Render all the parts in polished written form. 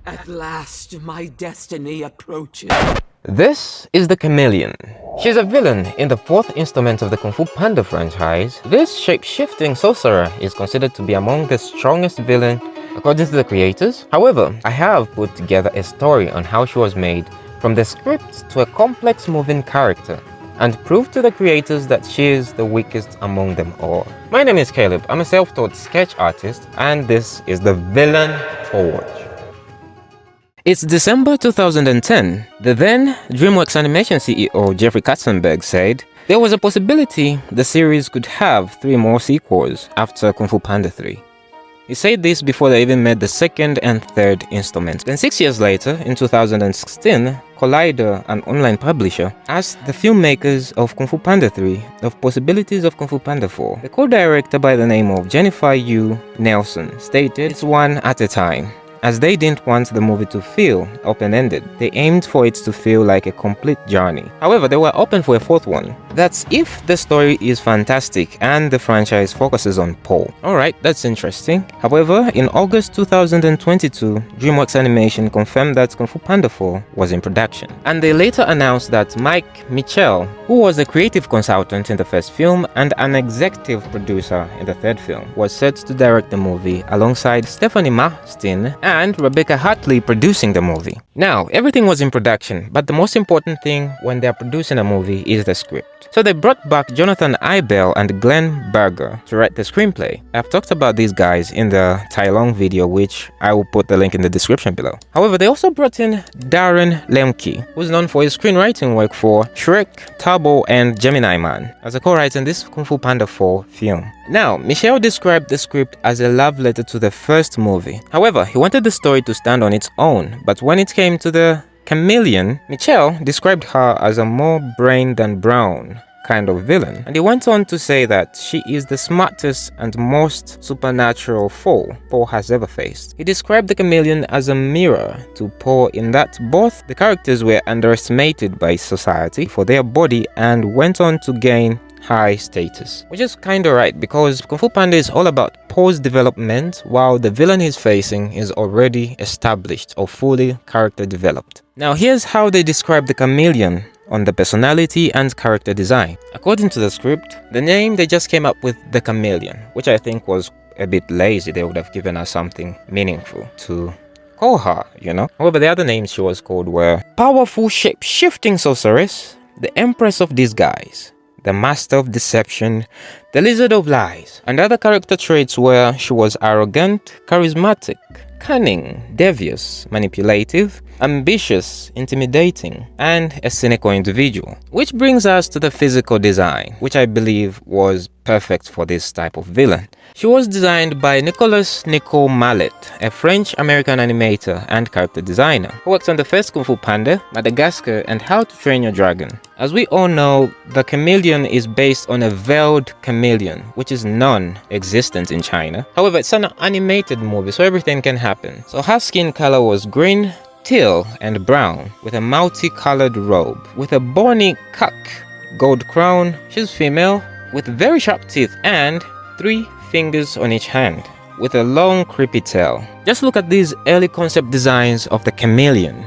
At last, my destiny approaches. This is the Chameleon. She's a villain in the fourth installment of the Kung Fu Panda franchise. This shape-shifting sorcerer is considered to be among the strongest villain according to the creators. However, I have put together a story on how she was made from the script to a complex moving character and proved to the creators that she is the weakest among them all. My name is Caleb, I'm a self-taught sketch artist, and this is the Villain Forge. It's December 2010. The then DreamWorks animation CEO Jeffrey Katzenberg said there was a possibility the series could have 3 more sequels after Kung Fu Panda 3. He said this before they even made the second and third installments. Then 6 years later, in 2016, Collider, an online publisher, asked the filmmakers of Kung Fu Panda 3 of possibilities of Kung Fu Panda 4. The co-director by the name of Jennifer Yu Nelson stated it's one at a time. As they didn't want the movie to feel open-ended, they aimed for it to feel like a complete journey. However, they were open for a 4th one. That's if the story is fantastic and the franchise focuses on Paul. Alright, that's interesting. However, in August 2022, DreamWorks Animation confirmed that Kung Fu Panda 4 was in production. And they later announced that Mike Mitchell, who was a creative consultant in the first film and an executive producer in the third film, was set to direct the movie alongside Stephanie Mahstin and Rebecca Hartley producing the movie. Now, everything was in production, but the most important thing when they're producing a movie is the script. So they brought back Jonathan Eibel and Glenn Berger to write the screenplay. I've talked about these guys in the Tai Long video, which I will put the link in the description below. However, they also brought in Darren Lemke, who's known for his screenwriting work for Shrek, Turbo, and Gemini Man, as a co-writer in this Kung Fu Panda 4 film. Now, Michel described the script as a love letter to the first movie. However, he wanted the story to stand on its own, but when it came to the Chameleon, Michel described her as a more brain than brown kind of villain, and he went on to say that she is the smartest and most supernatural foe Paul has ever faced. He described the Chameleon as a mirror to Paul in that both the characters were underestimated by society for their body and went on to gain high status. Which is kinda right, because Kung Fu Panda is all about Paul's development, while the villain he's facing is already established or fully character developed. Now here's how they describe the Chameleon on the personality and character design. According to the script, the name they just came up with, the Chameleon, which I think was a bit lazy. They would have given her something meaningful to call her, you know? However, the other names she was called were Powerful Shape-Shifting Sorceress, the Empress of Disguise, the Master of Deception, the Lizard of Lies, and other character traits were she was arrogant, charismatic, cunning, devious, manipulative, ambitious, intimidating, and a cynical individual. Which brings us to the physical design, which I believe was perfect for this type of villain. She was designed by Nicolas Nicole Mallet, a French-American animator and character designer, who worked on the first Kung Fu Panda, Madagascar, and How to Train Your Dragon. As we all know, the Chameleon is based on a veiled chameleon, which is non-existent in China. However, it's an animated movie, so everything can happen. So her skin color was green, teal, and brown, with a multicolored robe, with a bony cock, gold crown. She's female, with very sharp teeth and 3 fingers on each hand, with a long creepy tail. Just look at these early concept designs of the Chameleon.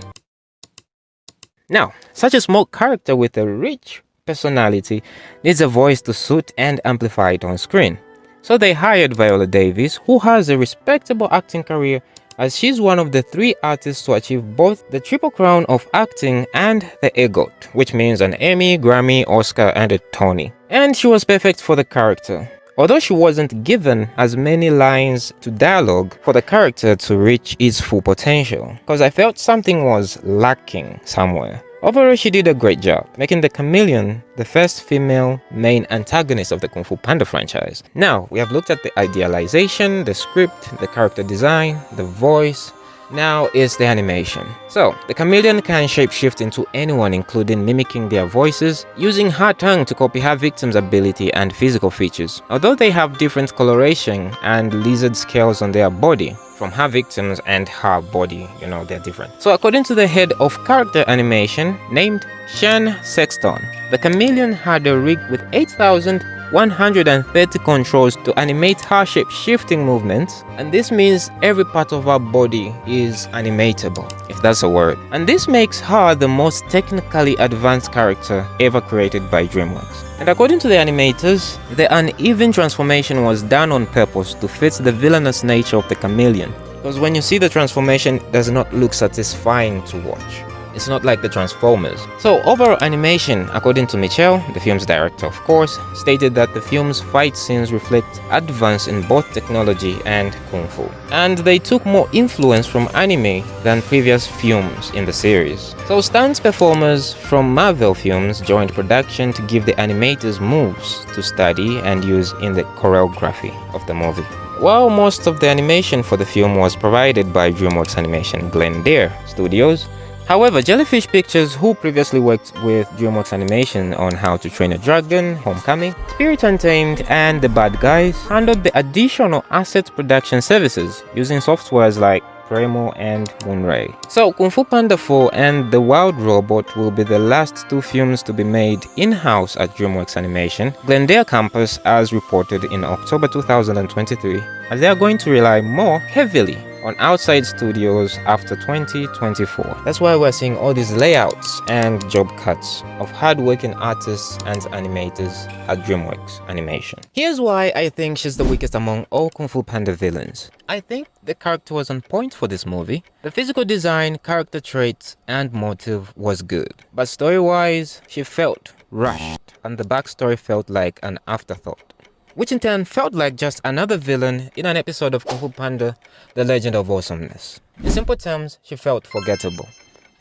Now, such a small character with a rich personality needs a voice to suit and amplify it on screen. So they hired Viola Davis, who has a respectable acting career, as she's one of the 3 artists to achieve both the Triple Crown of Acting and the EGOT, which means an Emmy, Grammy, Oscar, and a Tony. And she was perfect for the character, although she wasn't given as many lines to dialogue for the character to reach its full potential, because I felt something was lacking somewhere. Overall, she did a great job, making the Chameleon the first female main antagonist of the Kung Fu Panda franchise. Now, we have looked at the idealization, the script, the character design, the voice. Now is the animation. So, the Chameleon can shapeshift into anyone, including mimicking their voices, using her tongue to copy her victim's ability and physical features. Although they have different coloration and lizard scales on their body, from her victims and her body, you know, they're different. So according to the head of character animation, named Sean Sexton, the Chameleon had a rig with 8,000 130 controls to animate her shape-shifting movements, and this means every part of her body is animatable, if that's a word. And this makes her the most technically advanced character ever created by DreamWorks. And according to the animators, the uneven transformation was done on purpose to fit the villainous nature of the chameleon. Because when you see the transformation, it does not look satisfying to watch. It's not like the Transformers. So overall animation, according to Michel, the film's director of course, stated that the film's fight scenes reflect advance in both technology and kung fu. And they took more influence from anime than previous films in the series. So stunt performers from Marvel films joined production to give the animators moves to study and use in the choreography of the movie. While most of the animation for the film was provided by DreamWorks Animation Glendale Studios, however, Jellyfish Pictures, who previously worked with DreamWorks Animation on How to Train a Dragon, Homecoming, Spirit Untamed, and The Bad Guys, handled the additional asset production services using softwares like Premo and Moonray. So Kung Fu Panda 4 and The Wild Robot will be the last two films to be made in-house at DreamWorks Animation, Glendale campus, as reported in October 2023, as they are going to rely more heavily on outside studios after 2024. That's why we're seeing all these layouts and job cuts of hard-working artists and animators at DreamWorks Animation. Here's why I think she's the weakest among all Kung Fu Panda villains. I think the character was on point for this movie. The physical design, character traits, and motive was good. But story-wise, she felt rushed, and the backstory felt like an afterthought, which in turn felt like just another villain in an episode of Kung Fu Panda, The Legend of Awesomeness. In simple terms, she felt forgettable,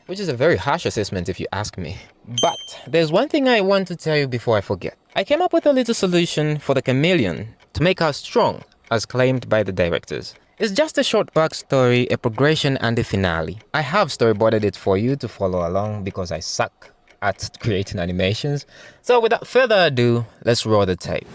which is a very harsh assessment if you ask me. But there's one thing I want to tell you before I forget. I came up with a little solution for the chameleon to make her strong, as claimed by the directors. It's just a short backstory, a progression, and a finale. I have storyboarded it for you to follow along because I suck at creating animations. So without further ado, let's roll the tape.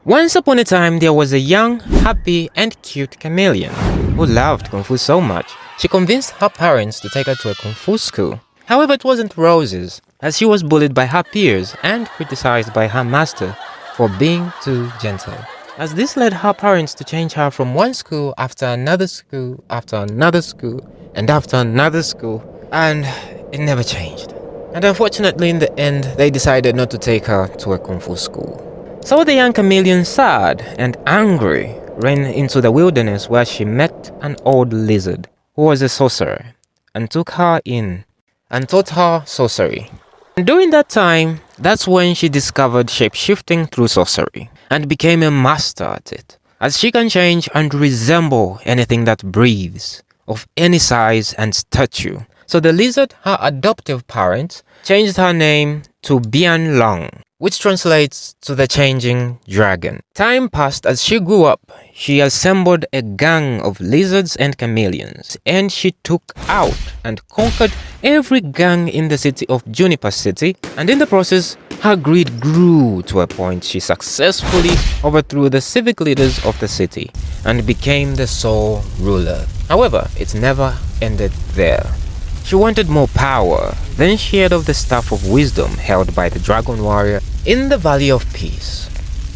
Once upon a time, there was a young, happy, and cute chameleon who loved Kung Fu so much, she convinced her parents to take her to a Kung Fu school. However, it wasn't roses, as she was bullied by her peers and criticized by her master for being too gentle. As this led her parents to change her from one school after another school, after another school, and after another school, and it never changed. And unfortunately, in the end, they decided not to take her to a Kung Fu school. So the young chameleon, sad and angry, ran into the wilderness where she met an old lizard who was a sorcerer and took her in and taught her sorcery. And during that time, that's when she discovered shape-shifting through sorcery and became a master at it, as she can change and resemble anything that breathes, of any size and stature. So the lizard, her adoptive parents, changed her name to Bian Long, which translates to the changing dragon. Time passed. As she grew up, she assembled a gang of lizards and chameleons, and she took out and conquered every gang in the city of Juniper City, and in the process, her greed grew to a point she successfully overthrew the civic leaders of the city and became the sole ruler. However, it never ended there. She wanted more power. Then she heard of the Staff of Wisdom held by the Dragon Warrior in the Valley of Peace.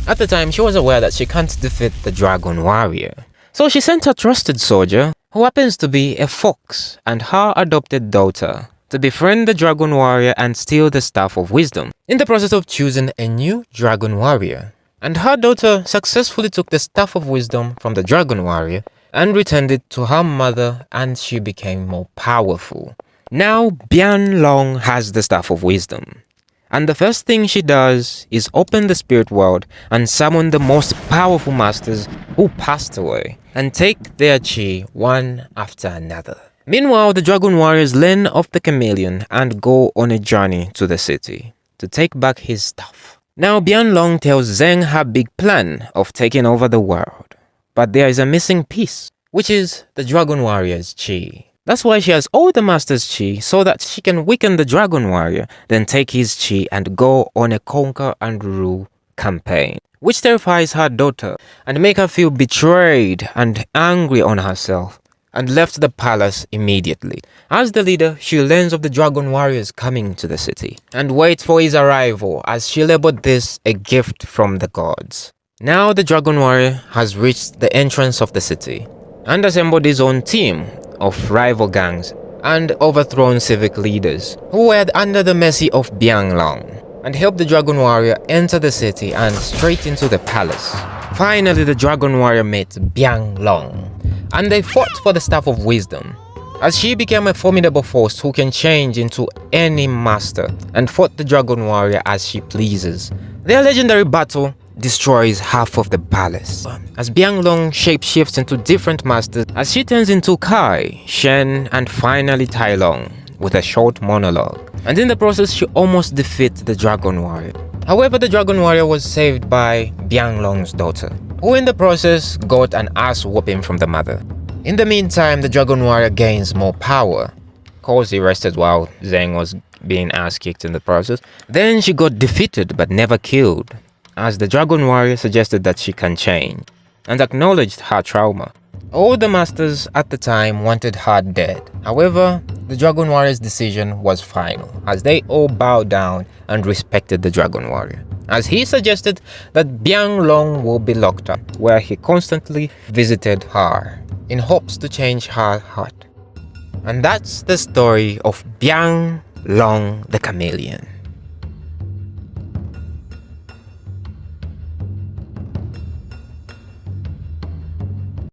At the time, she was aware that she can't defeat the Dragon Warrior. So she sent her trusted soldier, who happens to be a fox, and her adopted daughter, to befriend the Dragon Warrior and steal the Staff of Wisdom, in the process of choosing a new Dragon Warrior. And her daughter successfully took the Staff of Wisdom from the Dragon Warrior and returned it to her mother, and she became more powerful. Now Bian Long has the Staff of Wisdom, and the first thing she does is open the spirit world and summon the most powerful masters who passed away and take their chi one after another. Meanwhile, the Dragon Warriors learn of the chameleon and go on a journey to the city to take back his stuff. Now Bian Long tells Zheng her big plan of taking over the world. But there is a missing piece, which is the Dragon Warrior's chi. That's why she has all the Master's chi, so that she can weaken the Dragon Warrior, then take his chi and go on a conquer and rule campaign, which terrifies her daughter and make her feel betrayed and angry on herself and left the palace immediately. As the leader, she learns of the dragon warriors coming to the city and waits for his arrival as she labeled this a gift from the gods. Now the dragon warrior has reached the entrance of the city and assembled his own team of rival gangs and overthrown civic leaders who were under the mercy of Bianglong, and helped the dragon warrior enter the city and straight into the palace. Finally, the dragon warrior met Bianglong, and they fought for the Staff of Wisdom, as she became a formidable force who can change into any master and fought the dragon warrior as she pleases. Their legendary battle destroys half of the palace, as Bianglong shapeshifts into different masters as she turns into Kai, Shen, and finally Tai Long with a short monologue. And in the process, she almost defeats the dragon warrior. However, the dragon warrior was saved by Bianglong's daughter, who in the process got an ass whooping from the mother. In the meantime, the dragon warrior gains more power, cause he rested while Zheng was being ass kicked in the process. Then she got defeated but never killed, as the dragon warrior suggested that she can change and acknowledged her trauma. All the masters at the time wanted her dead. However, the dragon warrior's decision was final, as they all bowed down and respected the dragon warrior, as he suggested that Bianglong will be locked up, where he constantly visited her in hopes to change her heart. And that's the story of Bianglong the Chameleon.